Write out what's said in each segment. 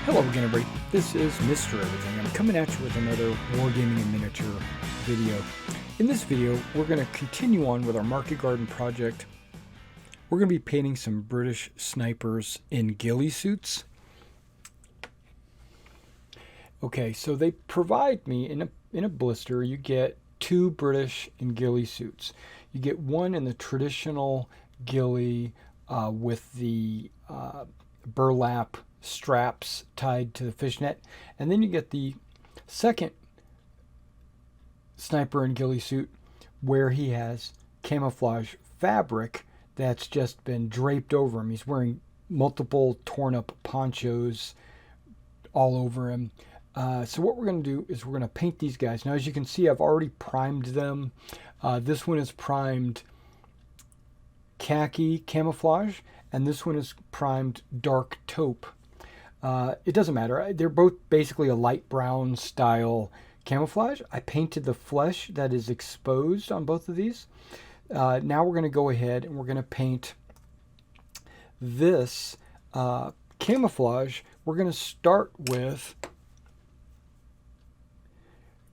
Hello again, everybody. This is Mr. Everything. I'm coming at you with another Wargaming in Miniature video. In this video, we're going to continue on with our market garden project. We're going to be painting some British snipers in ghillie suits. Okay, so they provide me in a blister. You get two British in ghillie suits. You get one in the traditional ghillie with the burlap straps tied to the fishnet, and then you get the second sniper in ghillie suit where he has camouflage fabric that's just been draped over him. He's wearing multiple torn up ponchos all over him. So what we're going to do is we're going to paint these guys. Now, as you can see, I've already primed them. This one is primed khaki camouflage, and this one is primed dark taupe. It doesn't matter. They're both basically a light brown style camouflage. I painted the flesh that is exposed on both of these. Now we're going to go ahead and we're going to paint this camouflage. We're going to start with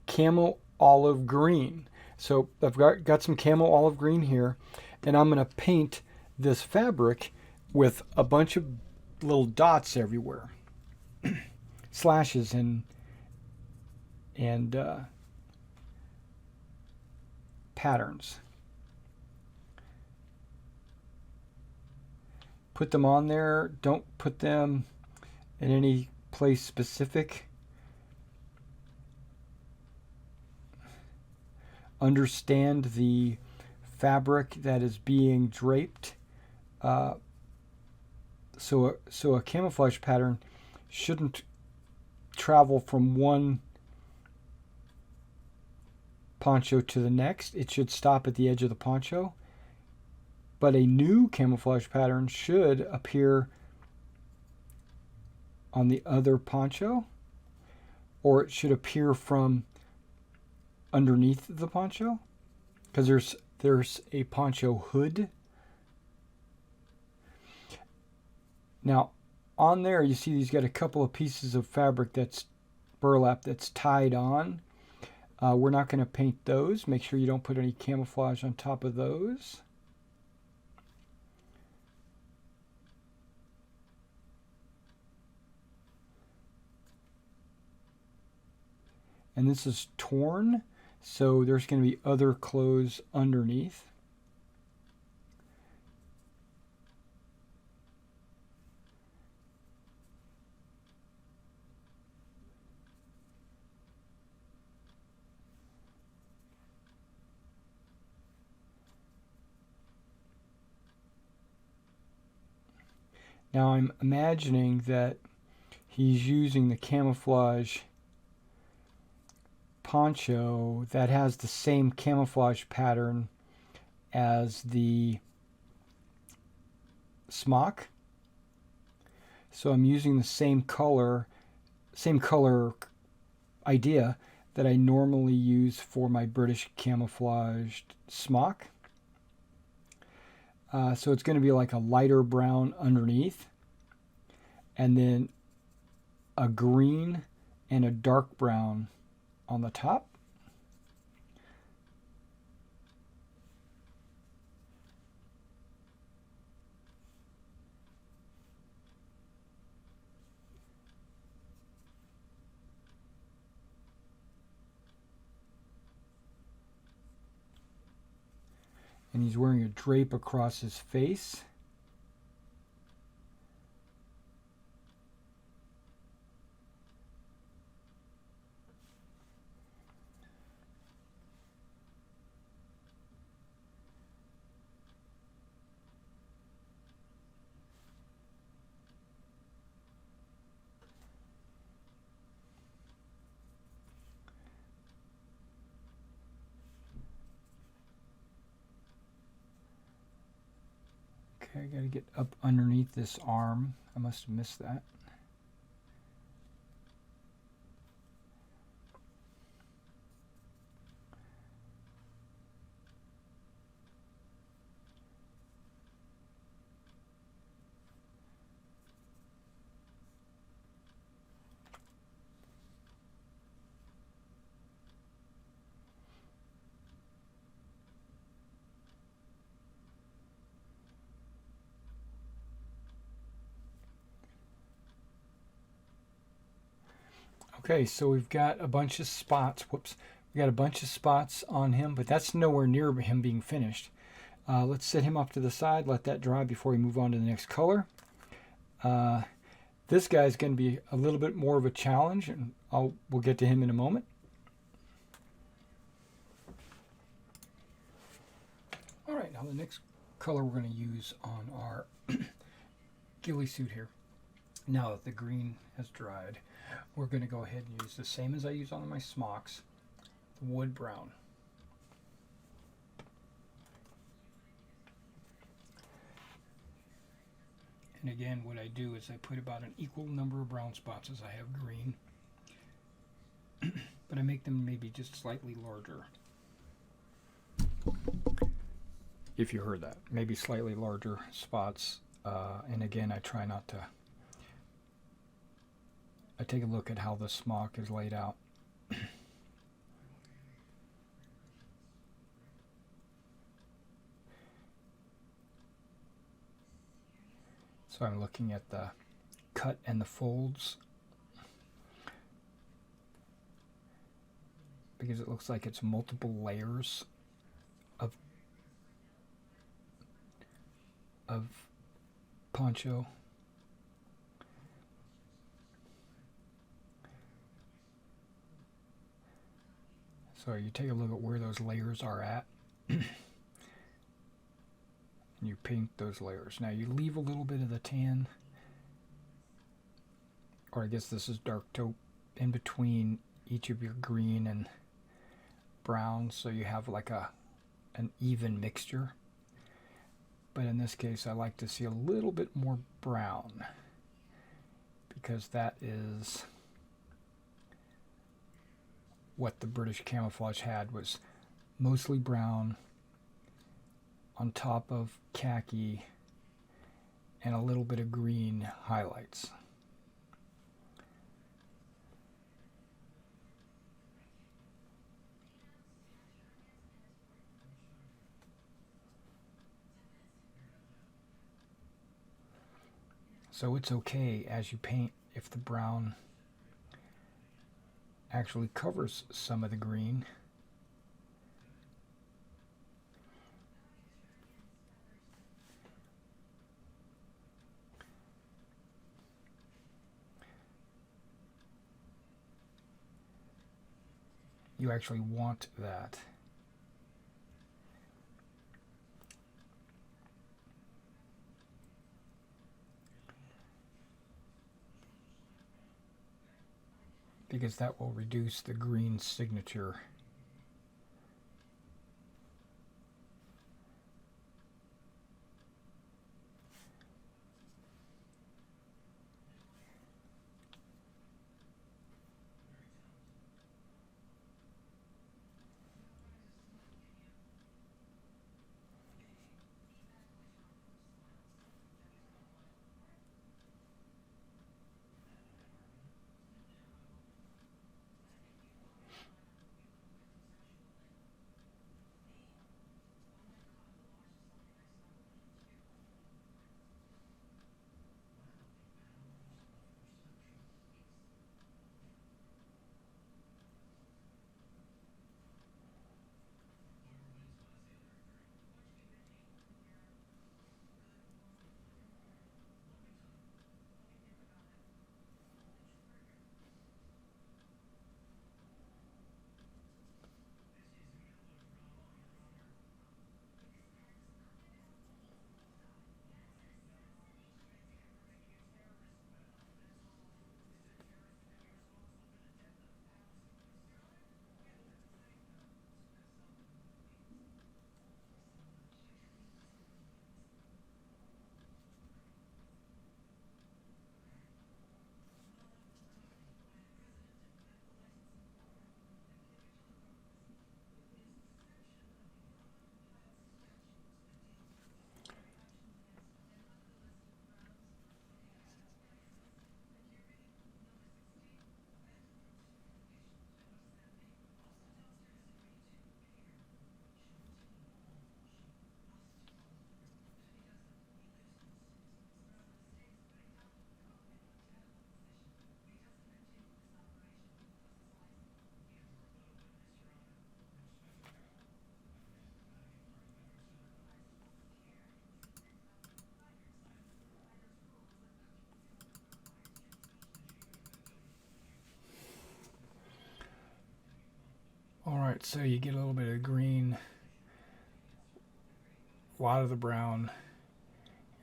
camo olive green. So I've got some camo olive green here, and I'm going to paint this fabric with a bunch of little dots everywhere. Slashes and patterns. Put them on there. Don't put them in any place specific. Understand the fabric that is being draped. So a camouflage pattern shouldn't travel from one poncho to the next. It should stop at the edge of the poncho. But a new camouflage pattern should appear on the other poncho, or it should appear from underneath the poncho, because there's a poncho hood. Now, on there, you see he's got a couple of pieces of fabric that's burlap that's tied on. We're not going to paint those. Make sure you don't put any camouflage on top of those. And this is torn, so there's going to be other clothes underneath. Now I'm imagining that he's using the camouflage poncho that has the same camouflage pattern as the smock. So I'm using the same color idea that I normally use for my British camouflaged smock. So it's going to be like a lighter brown underneath, and then a green and a dark brown on the top. And he's wearing a drape across his face. Okay, I gotta get up underneath this arm. I must have missed that. Okay, so we've got a bunch of spots. Whoops. We got a bunch of spots on him, but that's nowhere near him being finished. Let's set him off to the side, let that dry before we move on to the next color. This guy's going to be a little bit more of a challenge, and we'll get to him in a moment. All right, now the next color we're going to use on our ghillie suit here. Now that the green has dried, we're going to go ahead and use the same as I use on my smocks, the wood brown. And again, what I do is I put about an equal number of brown spots as I have green, but I make them maybe just slightly larger. If you heard that, maybe slightly larger spots. And again, I try not to. I take a look at how the smock is laid out. So I'm looking at the cut and the folds, because it looks like it's multiple layers of poncho. So you take a look at where those layers are at, and you paint those layers. Now you leave a little bit of the tan, or I guess this is dark taupe, in between each of your green and brown, so you have like an even mixture. But in this case, I like to see a little bit more brown, because that is what the British camouflage had, was mostly brown on top of khaki and a little bit of green highlights. So it's okay as you paint if the brown actually covers some of the green. You actually want that. Because that will reduce the green signature. Alright, so you get a little bit of green, a lot of the brown,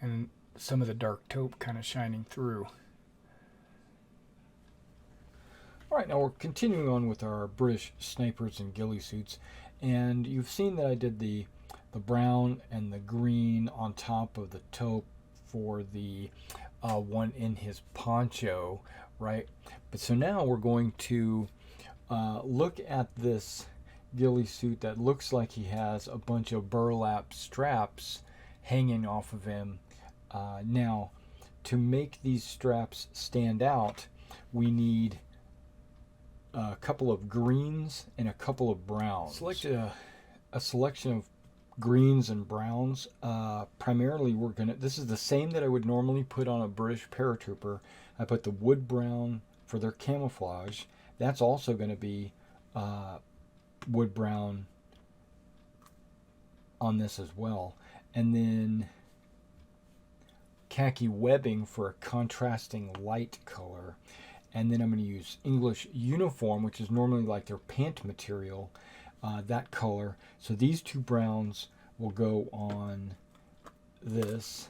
and some of the dark taupe kind of shining through. Alright, now we're continuing on with our British snipers and ghillie suits, and you've seen that I did the brown and the green on top of the taupe for the one in his poncho, right? But so now we're going to look at this ghillie suit that looks like he has a bunch of burlap straps hanging off of him. Now, to make these straps stand out, we need a couple of greens and a couple of browns. Select a selection of greens and browns. Primarily this is the same that I would normally put on a British paratrooper. I put the wood brown for their camouflage. That's also going to be wood brown on this as well. And then khaki webbing for a contrasting light color. And then I'm going to use English uniform, which is normally like their pant material, that color. So these two browns will go on this.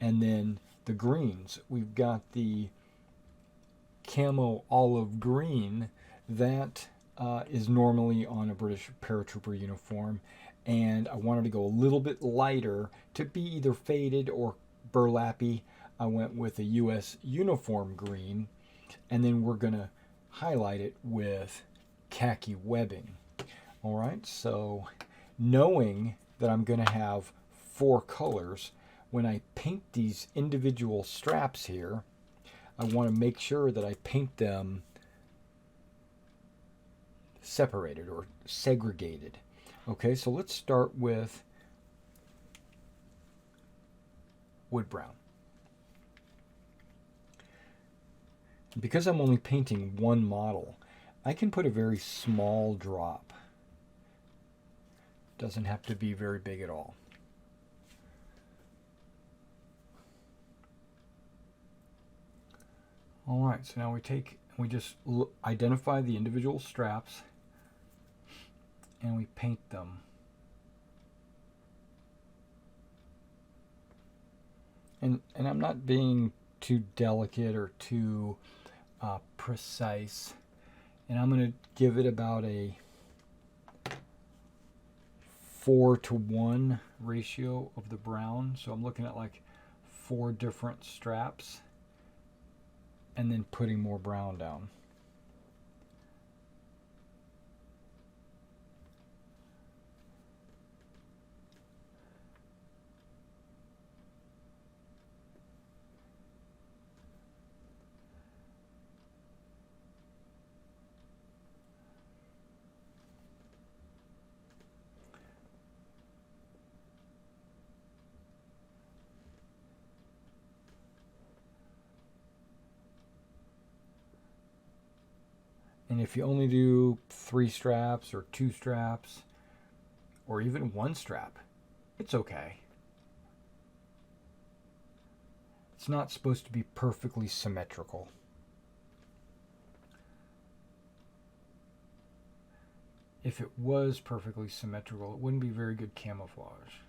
And then the greens, we've got the camo olive green that is normally on a British paratrooper uniform, and I wanted to go a little bit lighter to be either faded or burlappy. I went with a US uniform green, and then we're gonna highlight it with khaki webbing. All right, so knowing that I'm gonna have 4 colors, when I paint these individual straps here, I want to make sure that I paint them separated or segregated. Okay, so let's start with wood brown. Because I'm only painting one model, I can put a very small drop. Doesn't have to be very big at all. All right, so now we just identify the individual straps and we paint them. And I'm not being too delicate or too precise. And I'm going to give it about a 4:1 ratio of the brown. So I'm looking at like 4 different straps, and then putting more brown down. And if you only do 3 straps or 2 straps or even 1 strap, it's okay. It's not supposed to be perfectly symmetrical. If it was perfectly symmetrical, it wouldn't be very good camouflage.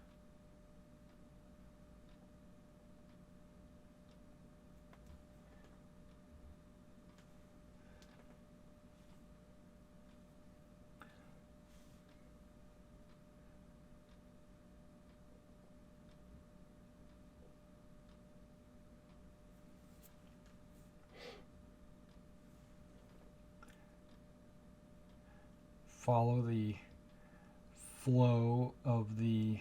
Follow the flow of the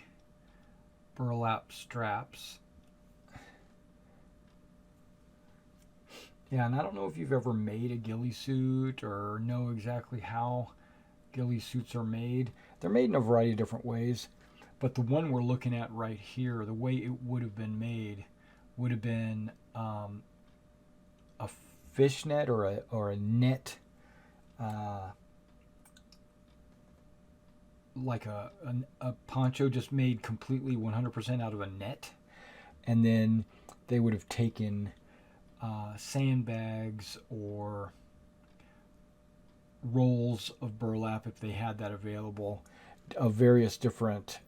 burlap straps. Yeah, and I don't know if you've ever made a ghillie suit or know exactly how ghillie suits are made. They're made in a variety of different ways, but the one we're looking at right here, the way it would have been made would have been a fishnet or a net, like a poncho just made completely 100% out of a net, and then they would have taken sandbags or rolls of burlap, if they had that available, of various different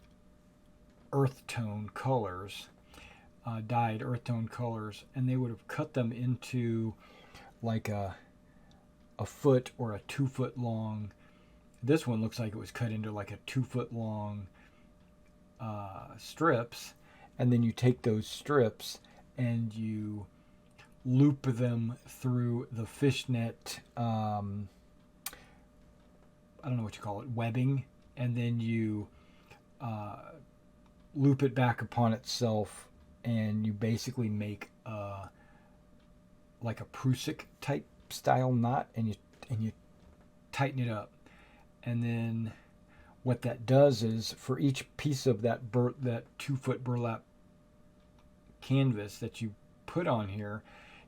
earth tone colors, dyed earth tone colors, and they would have cut them into like a foot or a 2 foot long. This one looks like it was cut into like a 2 foot long strips, and then you take those strips and you loop them through the fishnet, I don't know what you call it, webbing, and then you loop it back upon itself, and you basically make like a Prusik type style knot, and you tighten it up. And then what that does is, for each piece of that 2 foot burlap canvas that you put on here,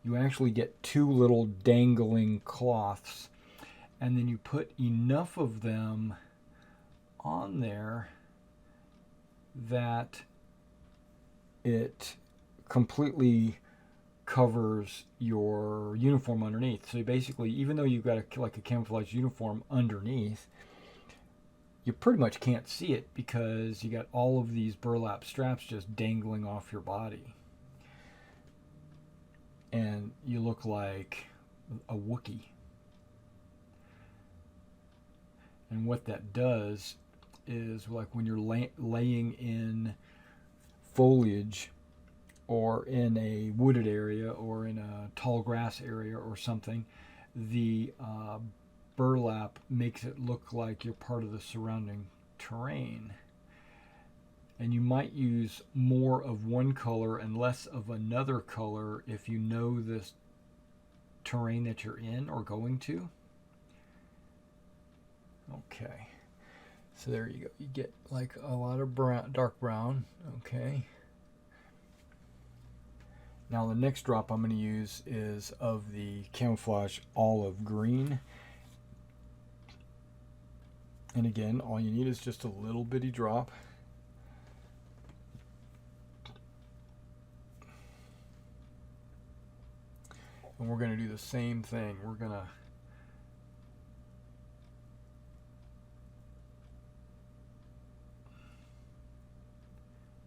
you actually get 2 little dangling cloths, and then you put enough of them on there that it completely covers your uniform underneath. So basically, even though you've got like a camouflage uniform underneath, you pretty much can't see it because you got all of these burlap straps just dangling off your body. And you look like a Wookiee. And what that does is, like when you're laying in foliage or in a wooded area or in a tall grass area or something, the burlap makes it look like you're part of the surrounding terrain. And you might use more of one color and less of another color if you know this terrain that you're in or going to. Okay, so there you go. You get like a lot of brown, dark brown. Okay. Now the next drop I'm going to use is of the camouflage olive green. And again, all you need is just a little bitty drop. And we're going to do the same thing. We're going to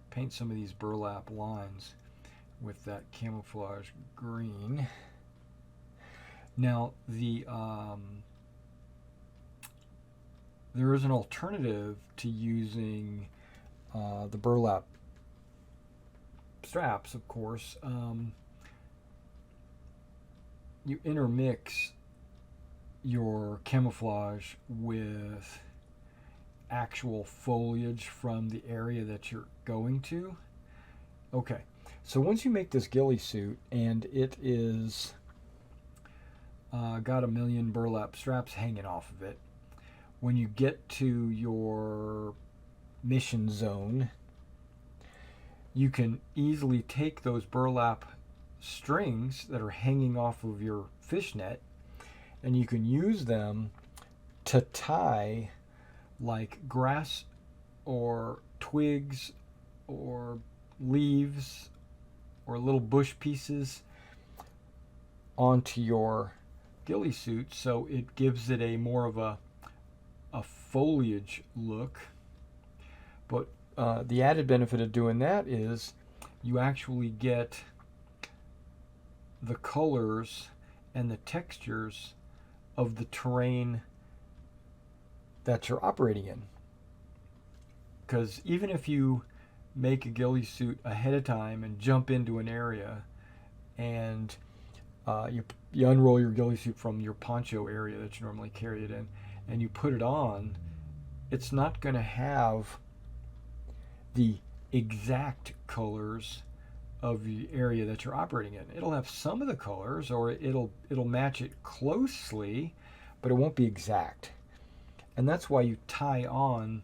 paint some of these burlap lines with that camouflage green. Now there is an alternative to using the burlap straps, of course. You intermix your camouflage with actual foliage from the area that you're going to. Okay, so once you make this ghillie suit and it is got a million burlap straps hanging off of it, when you get to your mission zone, you can easily take those burlap strings that are hanging off of your fishnet, and you can use them to tie like grass or twigs or leaves or little bush pieces onto your ghillie suit, so it gives it a more of a foliage look. But the added benefit of doing that is you actually get the colors and the textures of the terrain that you're operating in. Because even if you make a ghillie suit ahead of time and jump into an area, and you unroll your ghillie suit from your poncho area that you normally carry it in, and you put it on, it's not going to have the exact colors of the area that you're operating in. It'll have some of the colors, or it'll match it closely, but it won't be exact. And that's why you tie on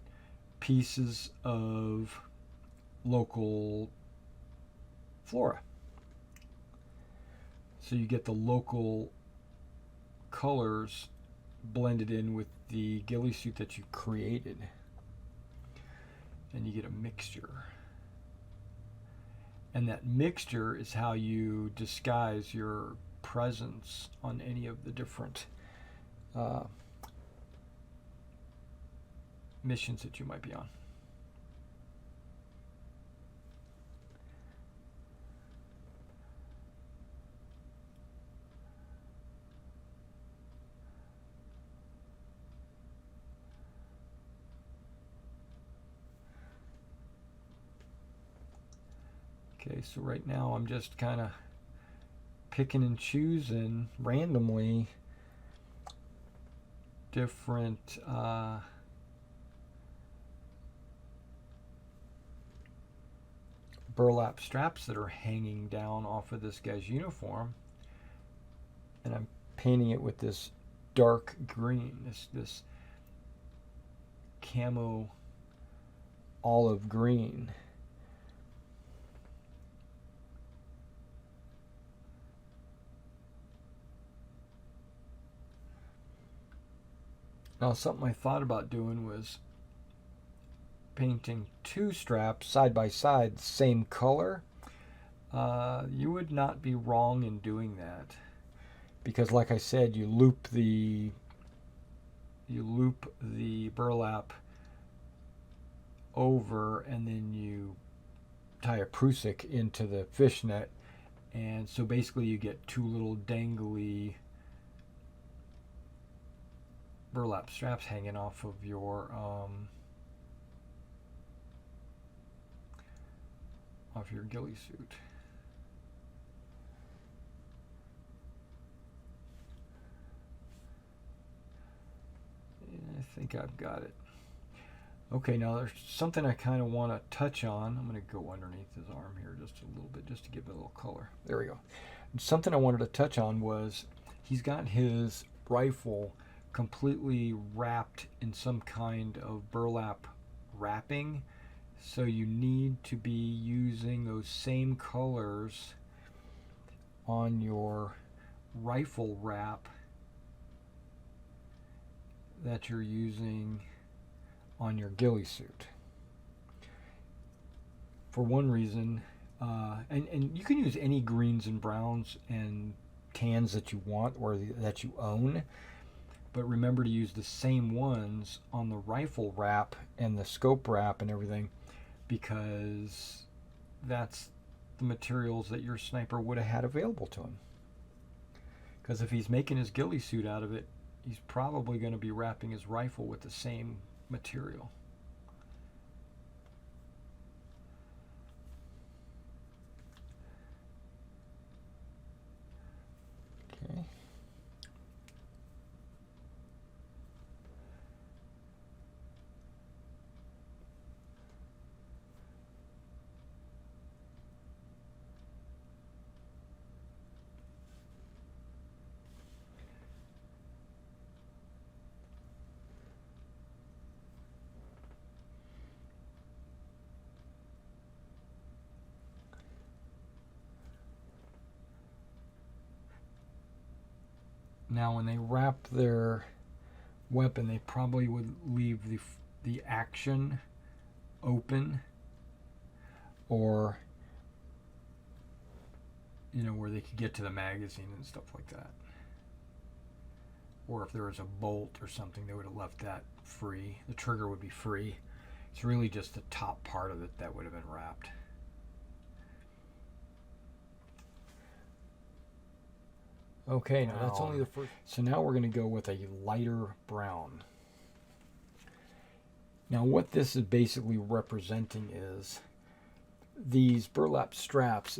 pieces of local flora, so you get the local colors blended in with the ghillie suit that you created, and you get a mixture. And that mixture is how you disguise your presence on any of the different missions that you might be on. Okay, so right now I'm just kind of picking and choosing randomly different burlap straps that are hanging down off of this guy's uniform, and I'm painting it with this dark green, this camo olive green. Now, something I thought about doing was painting two straps side by side, same color. You would not be wrong in doing that, because, like I said, you loop the burlap over, and then you tie a prusik into the fishnet, and so basically you get two little dangly burlap straps hanging off of your ghillie suit. I think I've got it. Okay, now there's something I kind of want to touch on. I'm going to go underneath his arm here just a little bit, just to give it a little color. There we go. Something I wanted to touch on was he's got his rifle completely wrapped in some kind of burlap wrapping, so you need to be using those same colors on your rifle wrap that you're using on your ghillie suit. For one reason, and you can use any greens and browns and tans that you want or that you own, but remember to use the same ones on the rifle wrap and the scope wrap and everything, because that's the materials that your sniper would have had available to him. Because if he's making his ghillie suit out of it, he's probably going to be wrapping his rifle with the same material. Okay. Now, when they wrap their weapon, they probably would leave the action open, or where they could get to the magazine and stuff like that. Or if there was a bolt or something, they would have left that free. The trigger would be free. It's really just the top part of it that would have been wrapped. Okay, now that's only the first. So now we're going to go with a lighter brown. Now what this is basically representing is these burlap straps.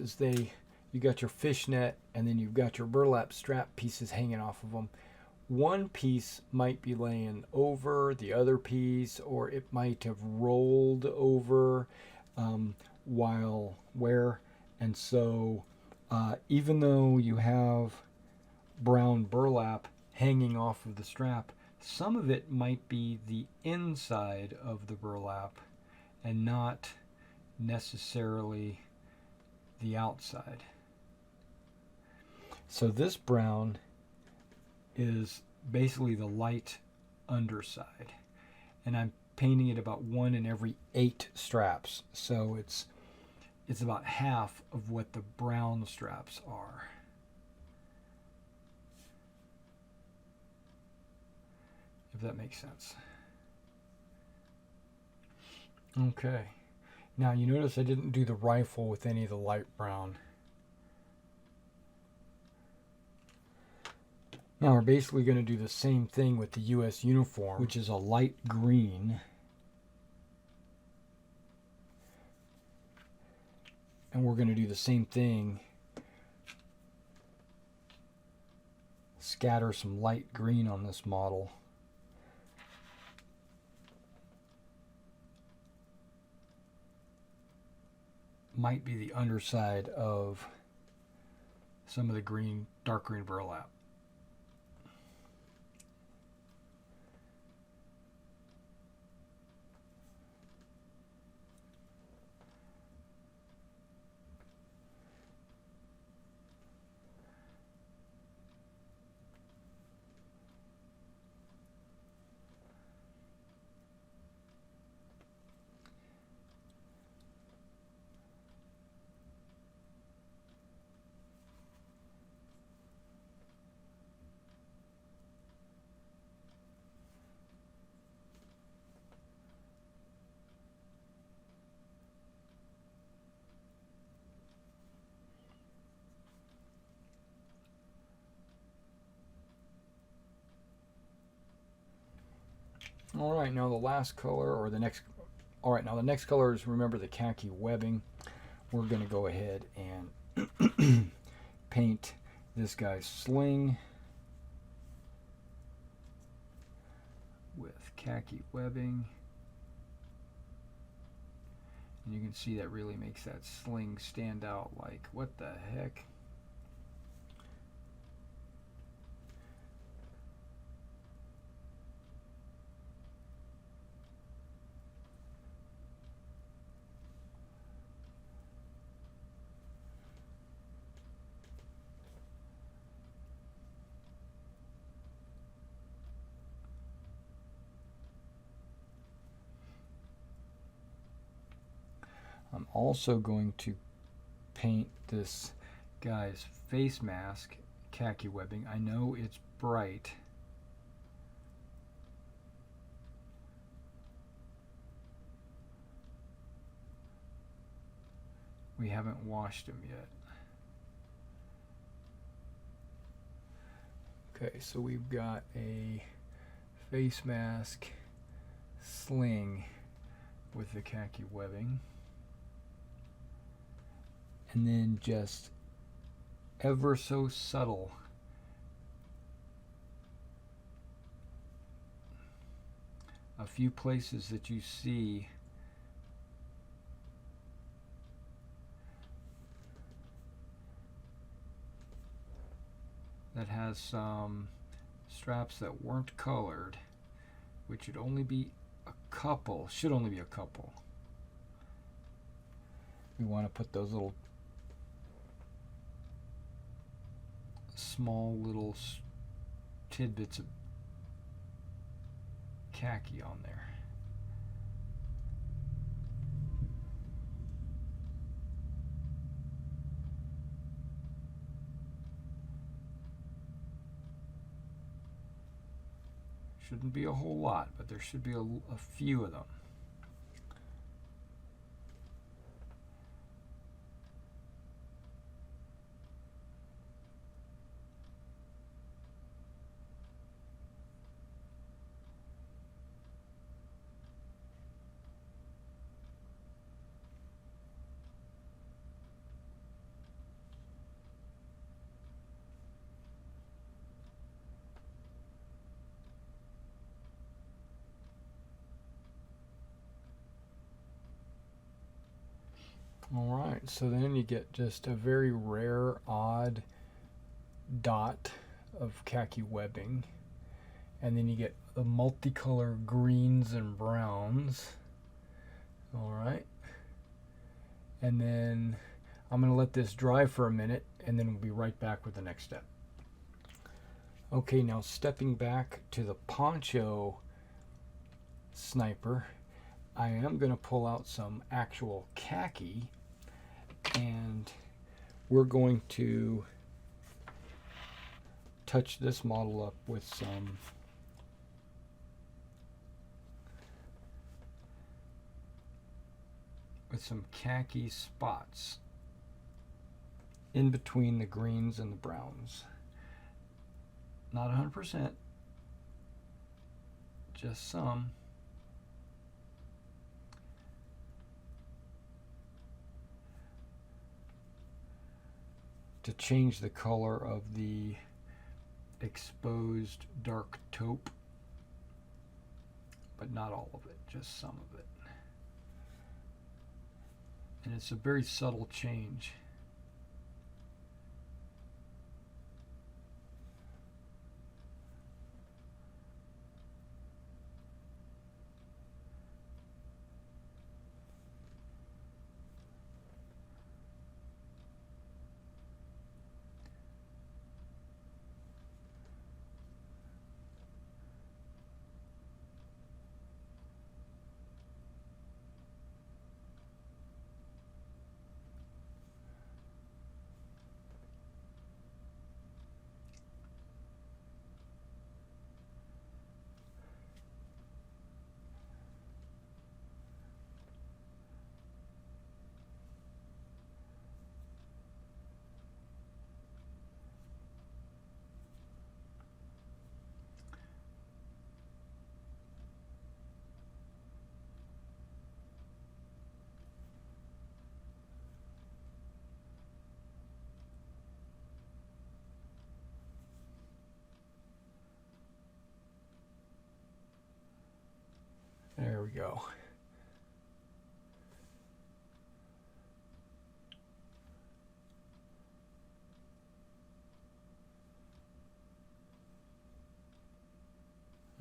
You got your fishnet, and then you've got your burlap strap pieces hanging off of them. One piece might be laying over the other piece, or it might have rolled over while wear. And so even though you have brown burlap hanging off of the strap, some of it might be the inside of the burlap and not necessarily the outside. So this brown is basically the light underside, and I'm painting it about 1 in every 8 straps, so it's about half of what the brown straps are. If that makes sense. Okay. Now you notice I didn't do the rifle with any of the light brown. Now we're basically going to do the same thing with the U.S. uniform, which is a light green. And we're going to do the same thing. Scatter some light green on this model. Might be the underside of some of the green, dark green burlap. All right, now the last color, or the next, all right, now the next color is, remember, the khaki webbing. We're going to go ahead and paint this guy's sling with khaki webbing. And you can see that really makes that sling stand out like, what the heck? I'm also going to paint this guy's face mask khaki webbing. I know it's bright. We haven't washed him yet. Okay, so we've got a face mask sling with the khaki webbing. And then just ever so subtle a few places that you see that has some straps that weren't colored, which should only be a couple. We want to put those little small little tidbits of khaki on there. Shouldn't be a whole lot, but there should be a few of them. Alright, so then you get just a very rare, odd dot of khaki webbing. And then you get the multicolor greens and browns. Alright. And then I'm going to let this dry for a minute, and then we'll be right back with the next step. Okay, now stepping back to the poncho sniper, I am going to pull out some actual khaki, and we're going to touch this model up with some with some khaki spots in between the greens and the browns. Not 100%, just some. To change the color of the exposed dark taupe, but not all of it, just some of it. And it's a very subtle change. There we go.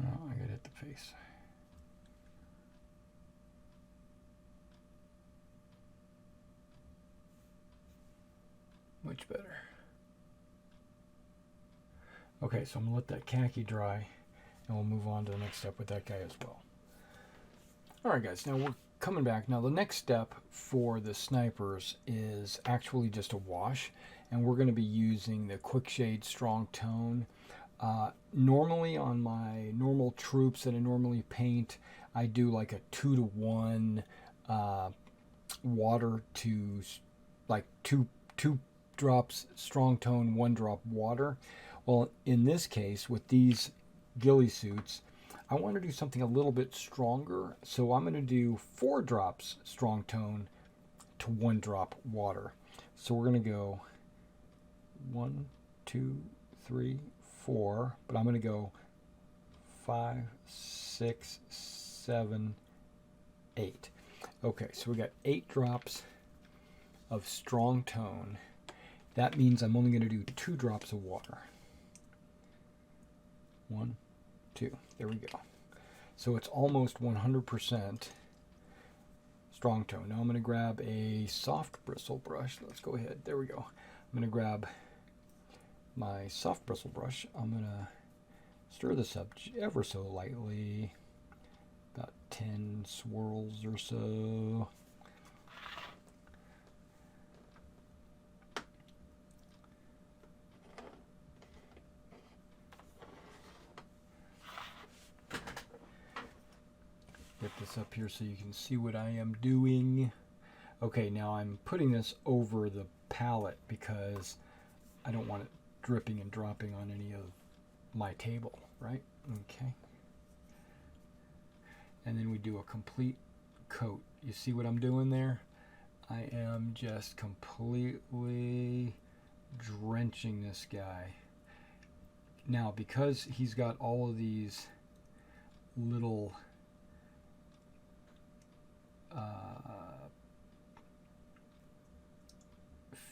Oh, I gotta hit the face. Much better. Okay, so I'm gonna let that khaki dry and we'll move on to the next step with that guy as well. Alright guys, now we're coming back. Now the next step for the snipers is actually just a wash, and we're going to be using the Quick Shade Strong Tone. Normally on my normal troops that I normally paint, I do like a 2-to-1 water to like two drops strong tone, 1 drop water. Well, in this case with these ghillie suits, I want to do something a little bit stronger, so I'm going to do 4 drops strong tone to 1 drop water. So we're going to go 1, 2, 3, 4, but I'm going to go 5, 6, 7, 8. Okay, so we got 8 drops of strong tone. That means I'm only going to do 2 drops of water. 1, 2. There we go. So it's almost 100% strong tone. Now I'm going to grab a soft bristle brush. Let's go ahead. There we go. I'm going to grab my soft bristle brush. I'm going to stir this up ever so lightly. About 10 swirls or so. Get this up here so you can see what I am doing. Okay, now I'm putting this over the palette because I don't want it dripping and dropping on any of my table, right? Okay. And then we do a complete coat. You see what I'm doing there? I am just completely drenching this guy. Now, because he's got all of these little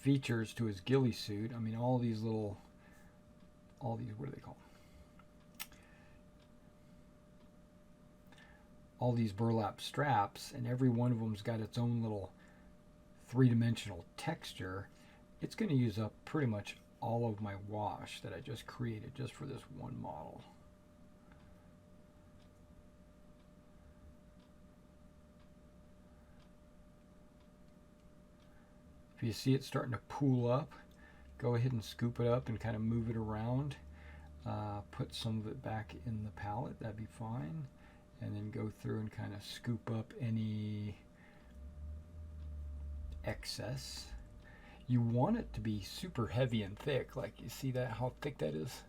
features to his ghillie suit. I mean, all these, what do they call them? All these burlap straps, and every one of them's got its own little 3-dimensional texture. It's going to use up pretty much all of my wash that I just created just for this one model. If you see it starting to pool up, go ahead and scoop it up and kind of move it around. Put some of it back in the palette, that'd be fine. And then go through and kind of scoop up any excess. You want it to be super heavy and thick. Like, you see that, how thick that is?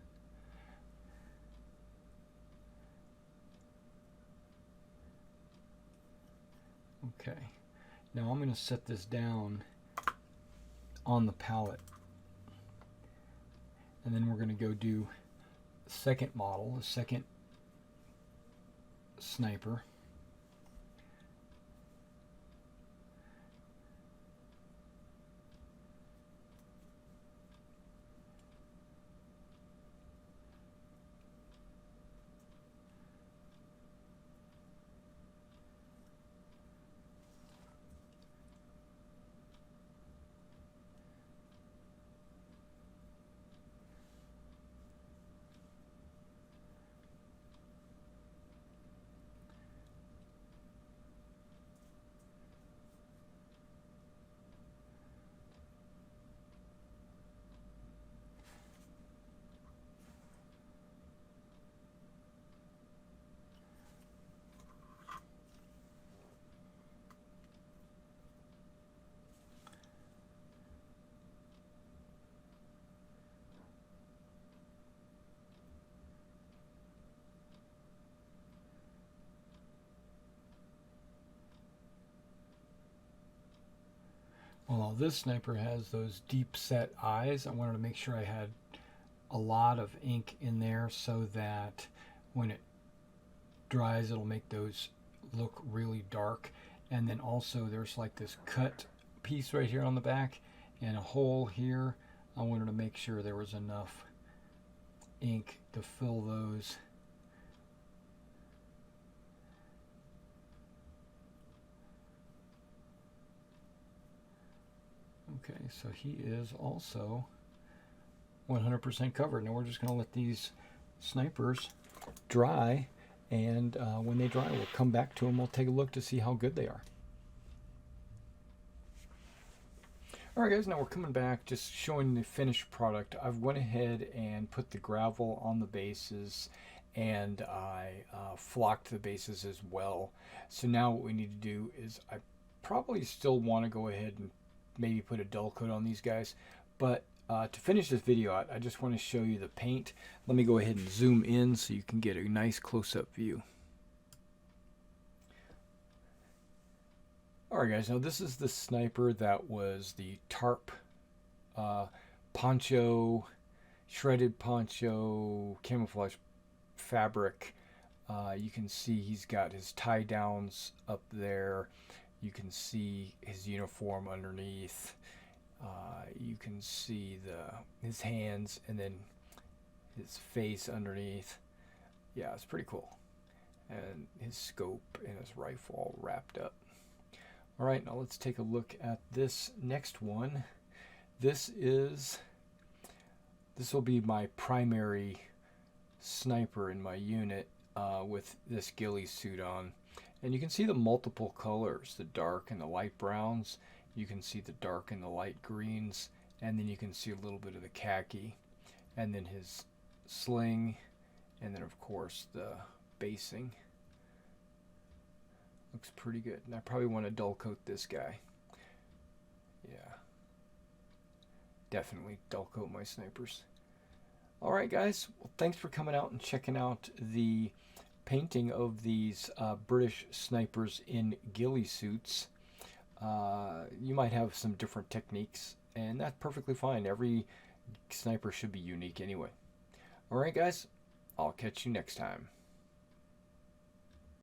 Okay, now I'm going to set this down on the pallet, and then we're going to go do the second model, the second sniper. Well, this sniper has those deep set eyes. I wanted to make sure I had a lot of ink in there so that when it dries, it'll make those look really dark. And then also there's like this cut piece right here on the back and a hole here. I wanted to make sure there was enough ink to fill those. Okay, so he is also 100% covered. Now we're just going to let these snipers dry, and when they dry, we'll come back to them. We'll take a look to see how good they are. Alright guys, now we're coming back, just showing the finished product. I've went ahead and put the gravel on the bases, and I flocked the bases as well. So now what we need to do is, I probably still want to go ahead and maybe put a dull coat on these guys, but to finish this video out, I just want to show you the paint. Let me go ahead and zoom in so you can get a nice close-up view. Alright guys, now this is the sniper that was the tarp poncho, shredded poncho, camouflage fabric. You can see he's got his tie downs up there. You can see his uniform underneath. You can see his hands and then his face underneath. Yeah, it's pretty cool. And his scope and his rifle all wrapped up. Alright, now let's take a look at this next one. This will be my primary sniper in my unit with this ghillie suit on. And you can see the multiple colors, the dark and the light browns. You can see the dark and the light greens. And then you can see a little bit of the khaki. And then his sling. And then, of course, the basing. Looks pretty good. And I probably want to dull coat this guy. Yeah. Definitely dull coat my snipers. Alright, guys. Well, thanks for coming out and checking out the painting of these British snipers in ghillie suits. You might have some different techniques, and that's perfectly fine. Every sniper should be unique anyway. Alright guys, I'll catch you next time.